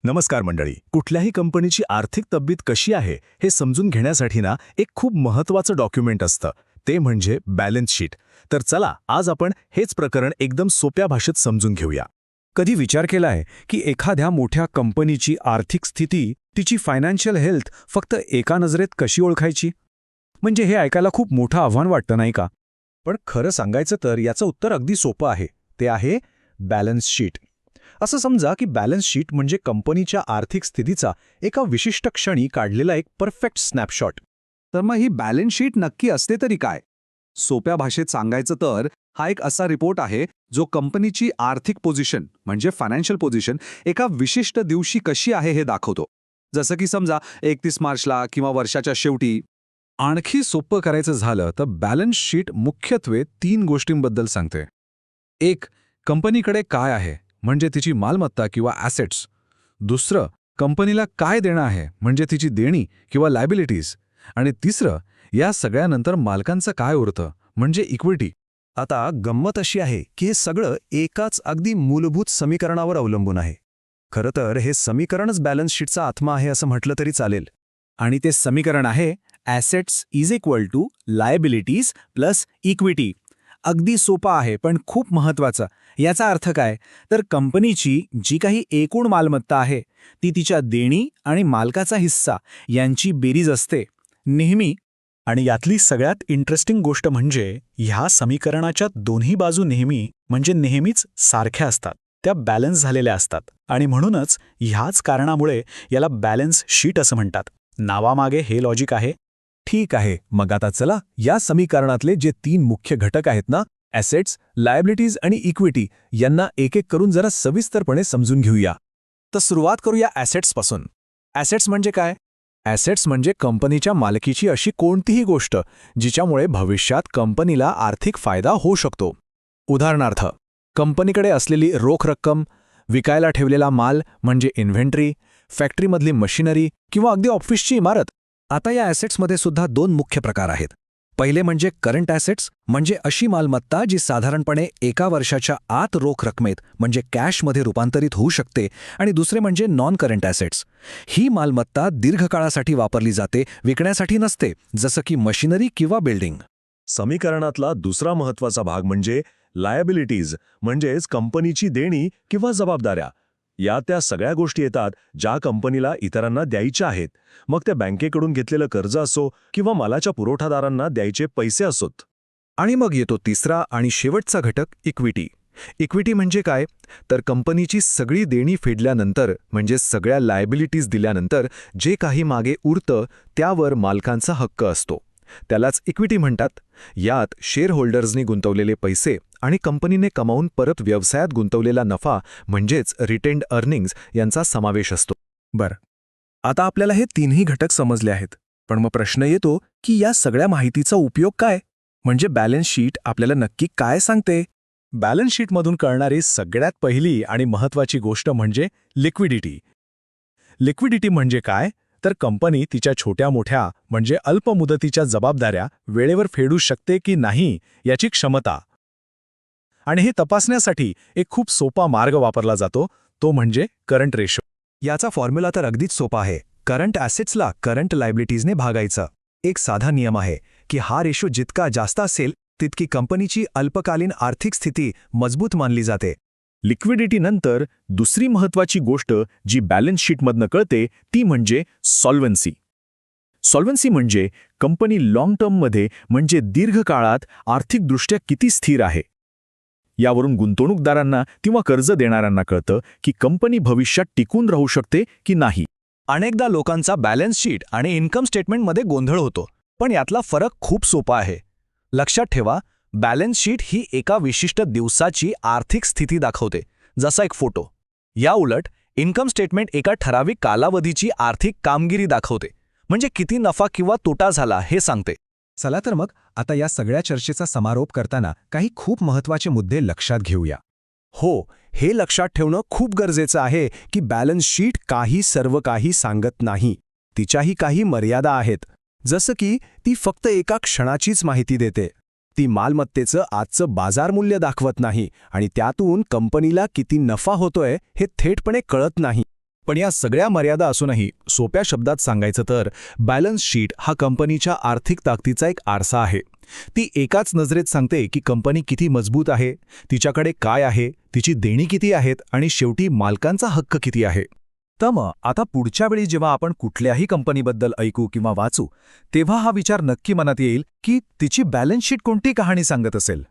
नमस्कार मंडळी. कुठल्याही कंपनीची आर्थिक तब्येत कशी आहे हे समजून घेण्यासाठी एक खूप महत्त्वाचं डॉक्युमेंट असतं, ते म्हणजे बॅलन्स शीट. तर चला आज आपण हेच प्रकरण एकदम सोप्या भाषेत समजून घेऊया. कधी विचार केलाय की एखाद्या मोठ्या कंपनीची आर्थिक स्थिती, तिची फायनान्शियल हेल्थ फक्त एका नजरेत कशी ओळखायची? म्हणजे हे ऐकायला खूप मोठं आव्हान वाटतं नाही का? पण खरं सांगायचं तर याचं उत्तर अगदी सोपं आहे. ते आहे बॅलन्स शीट. असं समजा की बॅलन्स शीट म्हणजे कंपनीच्या आर्थिक स्थितीचा एका विशिष्ट क्षणी काढलेला एक परफेक्ट स्नॅपशॉट. तर मग ही बॅलन्स शीट नक्की असते तरी काय? सोप्या भाषेत सांगायचं तर हा एक असा रिपोर्ट आहे जो कंपनीची आर्थिक पोझिशन म्हणजे फायनान्शियल पोझिशन एका विशिष्ट दिवशी कशी आहे हे दाखवतो. जसं की समजा 31 मार्चला किंवा वर्षाच्या शेवटी. आणखी सोपं करायचं झालं तर बॅलन्स शीट मुख्यत्वे 3 गोष्टींबद्दल सांगते. एक, कंपनीकडे काय आहे म्हणजे तिची मालमत्ता किंवा ॲसेट्स. दुसरं, कंपनीला काय देणं आहे म्हणजे तिची देणी किंवा लायबिलिटीज. आणि तिसरं, या सगळ्यानंतर मालकांचं काय उरतं म्हणजे इक्विटी. आता गंमत अशी आहे की हे सगळं एकाच अगदी मूलभूत समीकरणावर अवलंबून आहे. खरं तर हे समीकरणच बॅलन्स शीटचा आत्मा आहे असं म्हटलं तरी चालेल. आणि ते समीकरण आहे assets is equal to liabilities plus equity. अगदी सोपा आहे पण खूप महत्त्वाचा. याचा अर्थ काय? तर कंपनीची जी काही एकूण मालमत्ता आहे ती तिच्या देणी आणि मालकाचा हिस्सा यांची बेरीज असते नेहमी. आणि यातली सगळ्यात इंटरेस्टिंग गोष्ट म्हणजे ह्या समीकरणाच्या दोन्ही बाजू नेहमीच सारख्या असतात, त्या बॅलन्स झालेल्या असतात. आणि म्हणूनच ह्याच कारणामुळे याला बॅलन्स शीट असं म्हणतात. नावामागे हे लॉजिक आहे. ठीक आहे, मग आता चला या समीकरणातले जे 3 मुख्य घटक आहेत ना, ॲसेट्स, लायबिलिटीज आणि इक्विटी, यांना एक एक करून जरा सविस्तरपणे समजून घेऊया. तर सुरुवात करूया ॲसेट्सपासून. ॲसेट्स म्हणजे काय? ॲसेट्स म्हणजे कंपनीच्या मालकीची अशी कोणतीही गोष्ट जिच्यामुळे भविष्यात कंपनीला आर्थिक फायदा होऊ शकतो. उदाहरणार्थ, कंपनीकडे असलेली रोख रक्कम, विकायला ठेवलेला माल म्हणजे इन्व्हेंटरी, फॅक्टरीमधली मशिनरी किंवा अगदी ऑफिसची इमारत. आता या ॲसेट्समध्ये सुद्धा 2 मुख्य प्रकार आहेत. पहिले म्हणजे करंट ॲसेट्स, म्हणजे अशी मालमत्ता जी साधारणपणे एका वर्षाच्या आत रोख रकमेत म्हणजे कॅशमध्ये रूपांतरित होऊ शकते. आणि दुसरे म्हणजे नॉन करंट ॲसेट्स. ही मालमत्ता दीर्घकाळासाठी वापरली जाते, विकण्यासाठी नसते, जसं की मशिनरी किंवा बिल्डिंग. समीकरणातला दुसरा महत्त्वाचा भाग म्हणजे लायबिलिटीज, म्हणजेच कंपनीची देणी किंवा जबाबदाऱ्या. या त्या सगळ्या गोष्टी येतात ज्या कंपनीला इतरांना द्यायच्या आहेत, मग त्या बँकेकडून घेतलेलं कर्ज असो किंवा मालाच्या पुरवठादारांना द्यायचे पैसे असोत. आणि मग येतो तिसरा आणि शेवटचा घटक, इक्विटी. इक्विटी म्हणजे काय? तर कंपनीची सगळी देणी फेडल्यानंतर म्हणजे सगळ्या लायबिलिटीज दिल्यानंतर जे काही मागे उरतं त्यावर मालकांचा हक्क असतो. त्यालाच इक्विटी म्हणतात. यात शेअर होल्डर्सनी गुंतवलेले पैसे आणि कंपनीने कमावून परत व्यवसायात गुंतवलेला नफा म्हणजेच रिटेन्ड अर्निंग्ज यांचा समावेश असतो. बरं, आता आपल्याला हे 3ही घटक समजले आहेत. पण मग प्रश्न येतो की या सगळ्या माहितीचा उपयोग काय? म्हणजे बॅलन्स शीट आपल्याला नक्की काय सांगते? बॅलन्स शीटमधून कळणारी सगळ्यात पहिली आणि महत्त्वाची गोष्ट म्हणजे लिक्विडिटी. लिक्विडिटी म्हणजे काय? तर कंपनी तिच्या छोट्या-मोठ्या म्हणजे अल्पमुदतीच्या जबाबदाऱ्या वेळेवर फेडू शकते की नाही याची क्षमता. आणि हे तपासण्यासाठी एक खूप सोपा मार्ग वापरला जातो, तो म्हणजे करंट रेशो. याचा फॉर्म्युला तर अगदीच सोपा आहे. करंट ॲसेट्सला करंट लायबिलिटीजने भागायचं. एक साधा नियम आहे की हा रेशो जितका जास्त असेल तितकी कंपनीची अल्पकालीन आर्थिक स्थिती मजबूत मानली जाते. लिक्विडिटीनंतर दुसरी महत्त्वाची गोष्ट जी बॅलन्स शीटमधनं कळते ती म्हणजे सॉल्व्हन्सी. सॉल्व्हन्सी म्हणजे कंपनी लाँग टर्ममध्ये म्हणजे दीर्घकाळात आर्थिकदृष्ट्या किती स्थिर आहे. यावरून गुंतवणूकदारांना किंवा कर्ज देणाऱ्यांना कळतं की कंपनी भविष्यात टिकून राहू शकते की नाही. अनेकदा लोकांचा बॅलन्स शीट आणि इन्कम स्टेटमेंटमध्ये गोंधळ होतो, पण यातला फरक खूप सोपा आहे. लक्षात ठेवा, बॅलन्स शीट ही एका विशिष्ट दिवसाची आर्थिक स्थिती दाखवते, जसा एक फोटो. या उलट इन्कम स्टेटमेंट एका ठराविक कालावधीची आर्थिक कामगिरी दाखवते, म्हणजे किती नफा किंवा तोटा झाला हे सांगते. चला तर मग आता या सगळ्या चर्चेचा समारोप करताना काही खूप महत्त्वाचे मुद्दे लक्षात घेऊया. हो, हे लक्षात ठेवणं खूप गरजेचं आहे की बॅलन्स शीट सर्व काही सांगत नाही. तिच्याही काही मर्यादा आहेत. जसं की ती फक्त एका क्षणाचीच माहिती देते. ती मालमत्तेचं आजचं बाजारमूल्य दाखवत नाही आणि त्यातून कंपनीला किती नफा होतोय हे थेटपणे कळत नाही. पण या सगळ्या मर्यादा असूनही सोप्या शब्दात सांगायचं तर बॅलन्स शीट हा कंपनीच्या आर्थिक ताकदीचा एक आरसा आहे. ती एकाच नजरेत सांगते की कंपनी किती मजबूत आहे, तिच्याकडे काय आहे, तिची देणी किती आहेत आणि शेवटी मालकांचा हक्क किती आहे. तर मग आता पुढच्या वेळी जेव्हा आपण कुठल्याही कंपनीबद्दल ऐकू किंवा वाचू, तेव्हा हा विचार नक्की मनात येईल की तिची बॅलन्स शीट कोणती कहाणी सांगत असेल.